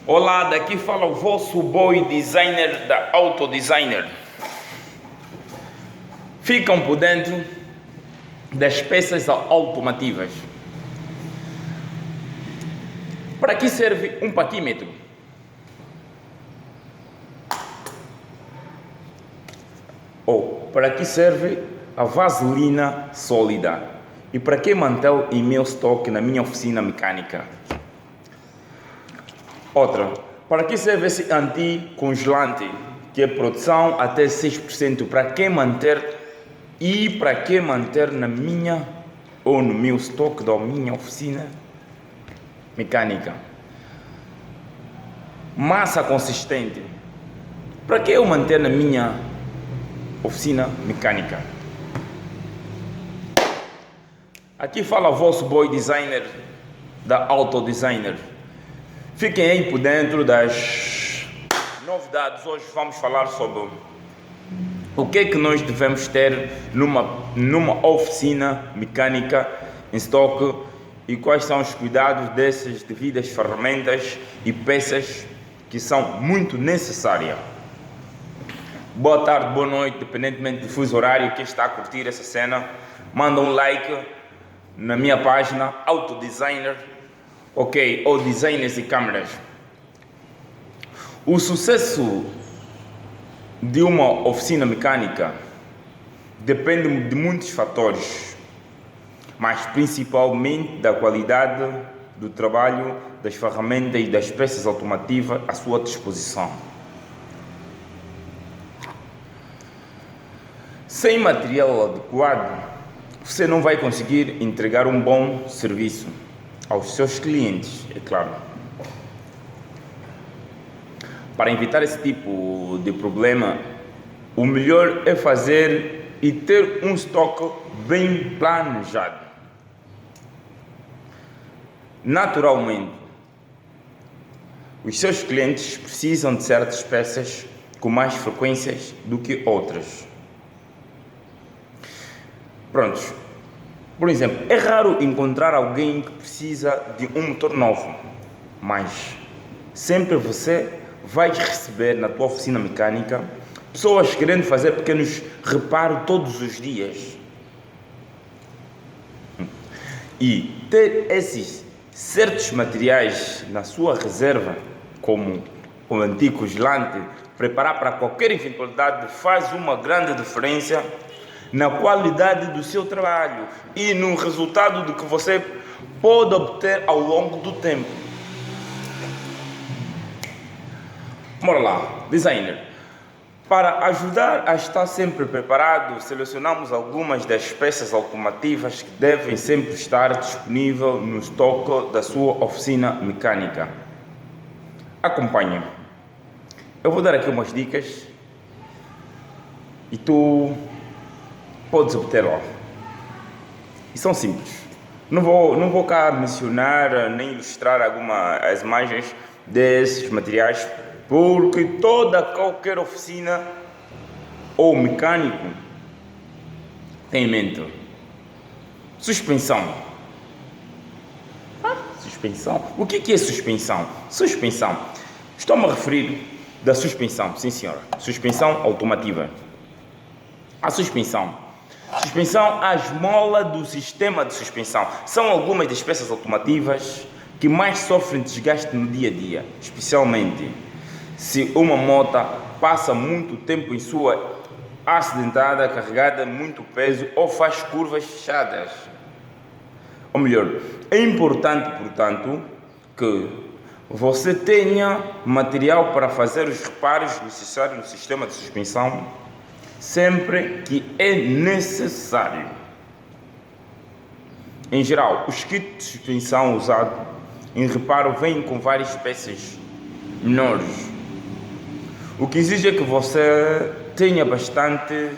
Olá, daqui fala o vosso boy designer da Autodesigner. Ficam por dentro das peças automotivas. Para que serve um paquímetro? Ou para que serve a vaselina sólida? E para que mantê-lo em meu estoque na minha oficina mecânica? Outra, para que serve esse anticongelante, que é produção até 6%? Para que manter na minha ou no meu estoque da minha oficina mecânica? Massa consistente, para que eu manter na minha oficina mecânica? Aqui fala o vosso boy designer da Autodesigner. Fiquem aí por dentro das novidades. Hoje vamos falar sobre o que é que nós devemos ter numa oficina mecânica em estoque e quais são os cuidados dessas devidas ferramentas e peças que são muito necessárias. Boa tarde, boa noite, independentemente do fuso horário que está a curtir essa cena. Manda um like na minha página Autodesigner, ok, ou designers e câmeras. O sucesso de uma oficina mecânica depende de muitos fatores, mas principalmente da qualidade do trabalho, das ferramentas e das peças automotivas à sua disposição. Sem material adequado, você não vai conseguir entregar um bom serviço aos seus clientes, é claro. Para evitar esse tipo de problema, o melhor é fazer e ter um estoque bem planejado. Naturalmente, os seus clientes precisam de certas peças com mais frequências do que outras. Prontos. Por exemplo, é raro encontrar alguém que precisa de um motor novo, mas sempre você vai receber na tua oficina mecânica pessoas querendo fazer pequenos reparos todos os dias. E ter esses certos materiais na sua reserva, como o anticongelante, preparar para qualquer eventualidade, faz uma grande diferença na qualidade do seu trabalho e no resultado de que você pode obter ao longo do tempo. Bora lá, designer. Para ajudar a estar sempre preparado, selecionamos algumas das peças automotivas que devem sempre estar disponíveis no estoque da sua oficina mecânica. Acompanhe. Eu vou dar aqui umas dicas e tu podes obter lá. E são simples. Não vou cá mencionar nem ilustrar as imagens desses materiais, porque qualquer oficina ou mecânico tem em mente. Suspensão. Suspensão? O que é suspensão? Suspensão. Estou-me a referir da suspensão, sim senhora. Suspensão automotiva. A suspensão às molas do sistema de suspensão são algumas das peças automotivas que mais sofrem desgaste no dia a dia, especialmente se uma moto passa muito tempo em sua acidentada, carregada muito peso ou faz curvas fechadas. Ou melhor, é importante, portanto, que você tenha material para fazer os reparos necessários no sistema de suspensão sempre que é necessário. Em geral, os kits de suspensão usados em reparo vêm com várias peças menores, o que exige que você tenha bastante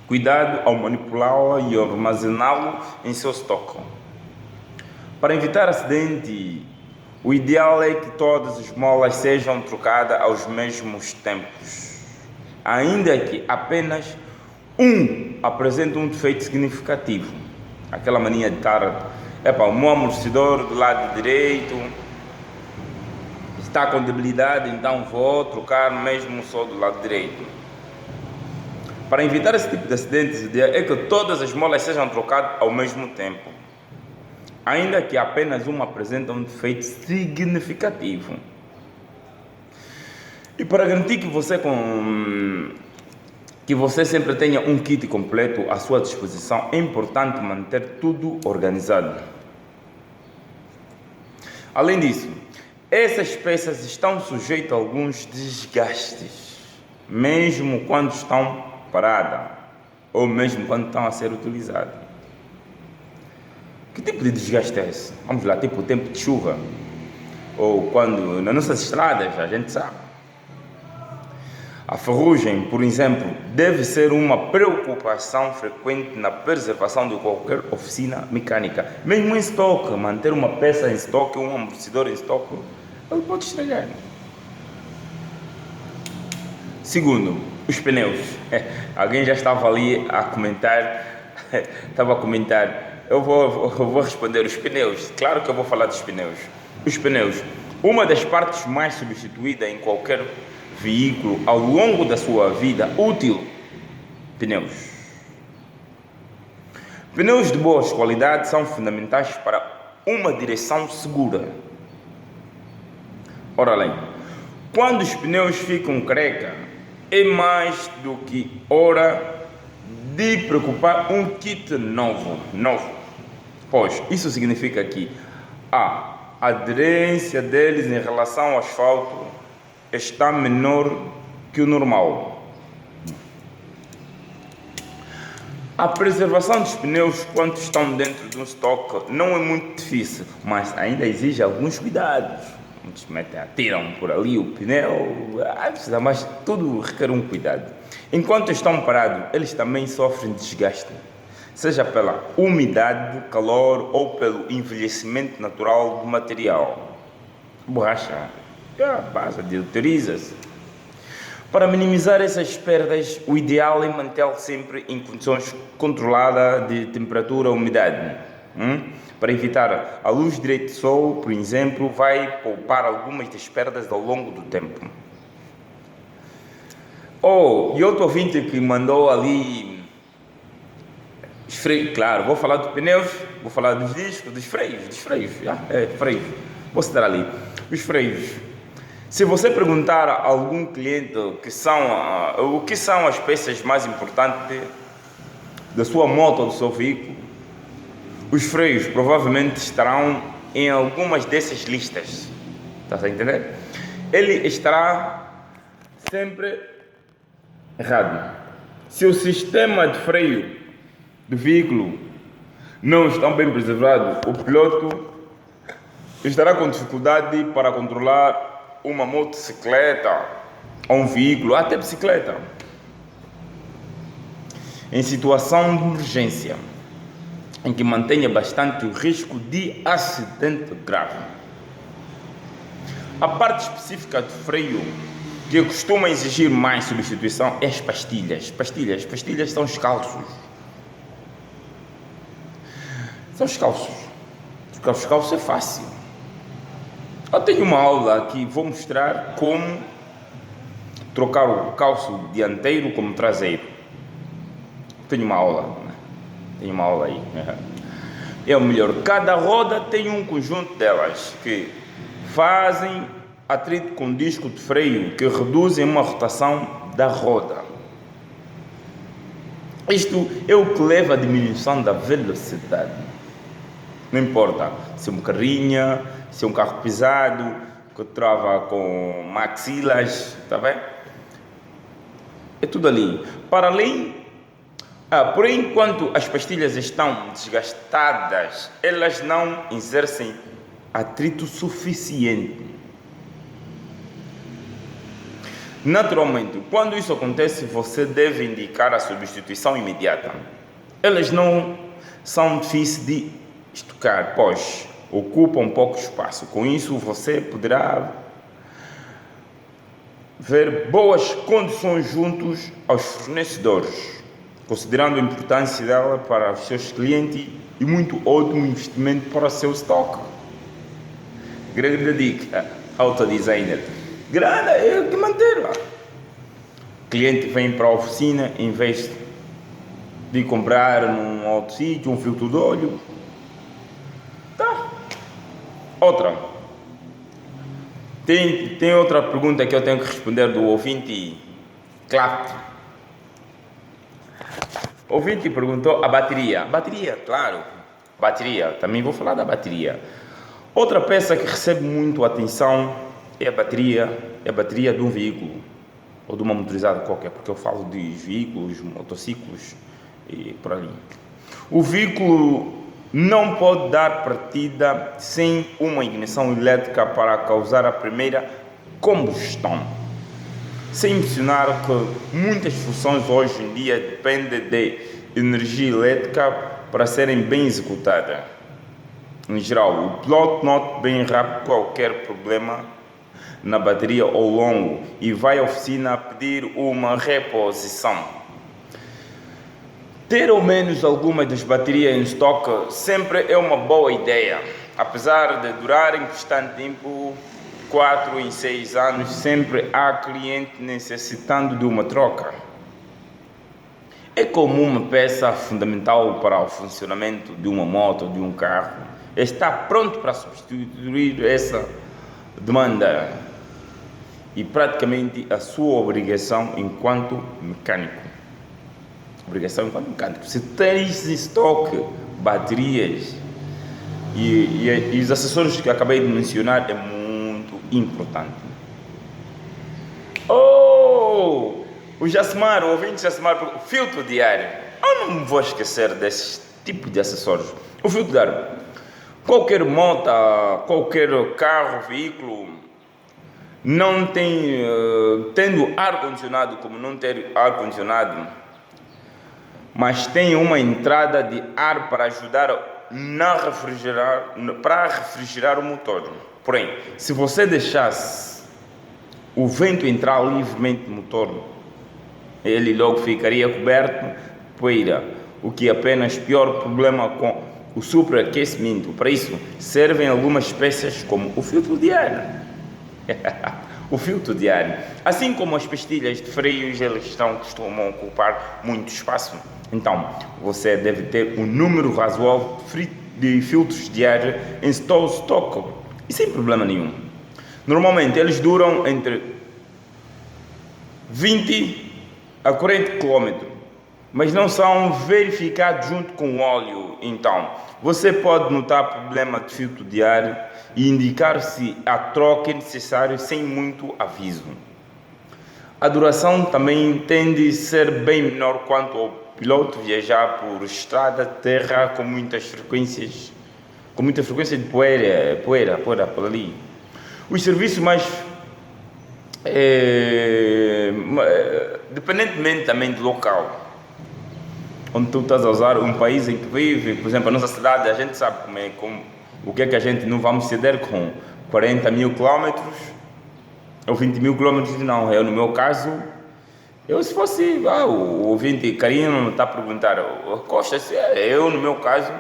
cuidado ao manipulá-lo e armazená-lo em seu estoque. Para evitar acidente, o ideal é que todas as molas sejam trocadas aos mesmos tempos, ainda que apenas um apresente um defeito significativo. Aquela mania de estar, o meu amortecedor do lado direito está com debilidade, então vou trocar mesmo só do lado direito. Para evitar esse tipo de acidentes, a ideia é que todas as molas sejam trocadas ao mesmo tempo, ainda que apenas uma apresente um defeito significativo. E para garantir que você sempre tenha um kit completo à sua disposição, é importante manter tudo organizado. Além disso, essas peças estão sujeitas a alguns desgastes, mesmo quando estão paradas, ou mesmo quando estão a ser utilizadas. Que tipo de desgaste é esse? Vamos lá, tipo o tempo de chuva, ou quando nas nossas estradas, a gente sabe. A ferrugem, por exemplo, deve ser uma preocupação frequente na preservação de qualquer oficina mecânica. Mesmo em estoque, manter uma peça em estoque, um amortecedor em estoque, ele pode estragar. Segundo, os pneus. Alguém já estava ali a comentar, eu vou responder os pneus. Claro que eu vou falar dos pneus. Os pneus, uma das partes mais substituídas em qualquer veículo ao longo da sua vida útil. Pneus. Pneus de boa qualidade são fundamentais para uma direção segura. Ora além, quando os pneus ficam careca, é mais do que hora de preocupar um kit novo. Pois isso significa que a aderência deles em relação ao asfalto está menor que o normal. A preservação dos pneus quando estão dentro de um estoque não é muito difícil, mas ainda exige alguns cuidados. Muitos atiram por ali o pneu, mas tudo requer um cuidado. Enquanto estão parados, eles também sofrem desgaste, seja pela umidade, calor ou pelo envelhecimento natural do material. Borracha, base deuteriza-se. Para minimizar essas perdas, o ideal é mantê-lo sempre em condições controladas de temperatura e umidade. Para evitar a luz direta do sol, por exemplo, vai poupar algumas das perdas ao longo do tempo. E outro ouvinte que mandou ali os freios, claro, vou falar dos pneus, vou falar dos discos, dos freios, freios, vou citar ali, os freios. Se você perguntar a algum cliente o que são as peças mais importantes da sua moto ou do seu veículo, os freios provavelmente estarão em algumas dessas listas. Está a entender? Ele estará sempre errado. Se o sistema de freio do veículo não está bem preservado, o piloto estará com dificuldade para controlar uma motocicleta ou um veículo, até bicicleta, em situação de urgência, em que mantenha bastante o risco de acidente grave. A parte específica do freio que costuma exigir mais substituição é as pastilhas. Pastilhas são os calços. Trocar os calços é fácil. Eu tenho uma aula aqui, vou mostrar como trocar o calço dianteiro como traseiro. Tenho uma aula aí. É o melhor. Cada roda tem um conjunto delas que fazem atrito com disco de freio que reduzem uma rotação da roda. Isto é o que leva à diminuição da velocidade. Não importa se é uma carrinha, se é um carro pesado, que trava com maxilas, está bem? É tudo ali. Por enquanto as pastilhas estão desgastadas, elas não exercem atrito suficiente. Naturalmente, quando isso acontece, você deve indicar a substituição imediata. Elas não são difíceis de estocar, pois ocupam pouco espaço. Com isso, você poderá ver boas condições juntos aos fornecedores, considerando a importância dela para os seus clientes e muito ótimo investimento para o seu estoque. Grande dica. auto designer. Grande, é que manter lá. O cliente vem para a oficina, em vez de comprar num outro sítio, um filtro de óleo. Tá. Outra. Tem outra pergunta que eu tenho que responder do ouvinte Clap. O ouvinte perguntou a bateria. Bateria, claro. Bateria. Também vou falar da bateria. Outra peça que recebe muito atenção é a bateria de um veículo ou de uma motorizada qualquer, porque eu falo de veículos, motociclos e por ali. O veículo não pode dar partida sem uma ignição elétrica para causar a primeira combustão. Sem mencionar que muitas funções hoje em dia dependem de energia elétrica para serem bem executadas. Em geral, o piloto nota bem rápido qualquer problema na bateria ao longo e vai à oficina pedir uma reposição. Ter ao menos alguma das baterias em estoque sempre é uma boa ideia. Apesar de durarem bastante tempo, 4 em 6 anos, sempre há cliente necessitando de uma troca. É como uma peça fundamental para o funcionamento de uma moto ou de um carro. Está pronto para substituir essa demanda e praticamente a sua obrigação enquanto mecânico. Se tens em estoque baterias e os acessórios que acabei de mencionar, é muito importante. O Jasmar, o ouvinte Jasmar, o filtro de ar. Eu não me vou esquecer desse tipo de acessórios. O filtro de ar. Qualquer moto, qualquer carro, veículo, não tem, tendo ar-condicionado como não ter ar-condicionado, mas tem uma entrada de ar para ajudar para refrigerar o motor. Porém, se você deixasse o vento entrar livremente no motor, ele logo ficaria coberto de poeira, o que é apenas pior problema com o superaquecimento. Para isso, servem algumas peças como o filtro de ar. O filtro de ar. Assim como as pastilhas de freios, eles costumam ocupar muito espaço. Então, você deve ter um número razoável de filtros de ar em estoque e sem problema nenhum. Normalmente, eles duram entre 20 a 40 km, mas não são verificados junto com o óleo. Então, você pode notar problema de filtro de ar e indicar se a troca é necessária sem muito aviso. A duração também tende a ser bem menor quanto ao piloto viajar por estrada, terra com muita frequência de poeira por ali. Os serviços mais dependentemente também do local onde tu estás a usar, um país em que vive, por exemplo, a nossa cidade, a gente sabe o que é que a gente não vamos ceder com 40 mil quilómetros ou 20 mil quilómetros. Não, eu no meu caso, se fosse, o ouvinte Carino está a perguntar, Costa, eu no meu caso,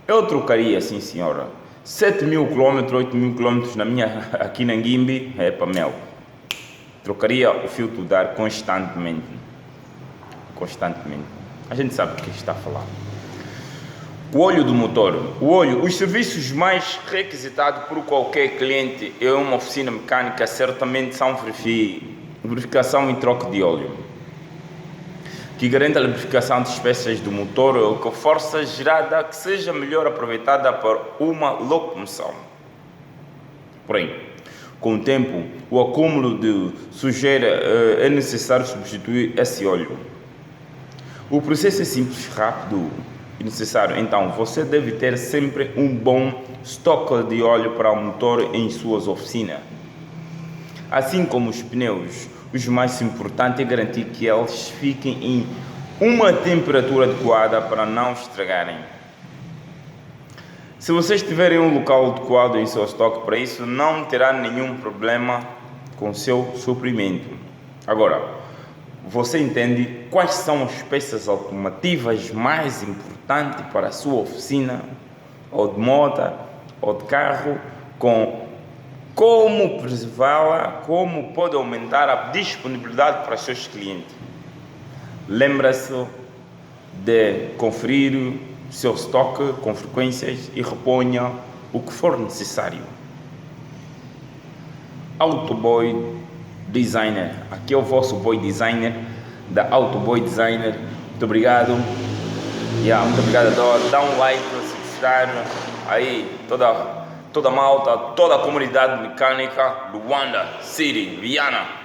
eu trocaria, sim senhora, 7 mil quilómetros, 8 mil quilómetros aqui na Nguimbi, é para mel. Trocaria o filtro de ar constantemente. A gente sabe o que está a falar. O óleo do motor. Os serviços mais requisitados por qualquer cliente em uma oficina mecânica certamente são verificação e troca de óleo, que garante a lubrificação das peças do motor ou que força gerada que seja melhor aproveitada para uma locomoção. Porém, com o tempo, o acúmulo de sujeira é necessário substituir esse óleo. O processo é simples, rápido e necessário. Então, você deve ter sempre um bom estoque de óleo para o motor em suas oficinas. Assim como os pneus, o mais importante é garantir que eles fiquem em uma temperatura adequada para não estragarem. Se vocês tiverem um local adequado em seu estoque para isso, não terá nenhum problema com seu suprimento. Agora, você entende quais são as peças automotivas mais importantes para a sua oficina, ou de moto, ou de carro, com como preservá-la, como pode aumentar a disponibilidade para os seus clientes. Lembra-se de conferir seu estoque com frequências e reponha o que for necessário. Autoboy Designer, aqui é o vosso boy designer da Autoboy Designer. Muito obrigado. Muito obrigado a todos. Dá um like se gostar. Aí toda a malta, toda a comunidade mecânica do Luanda City, Viana.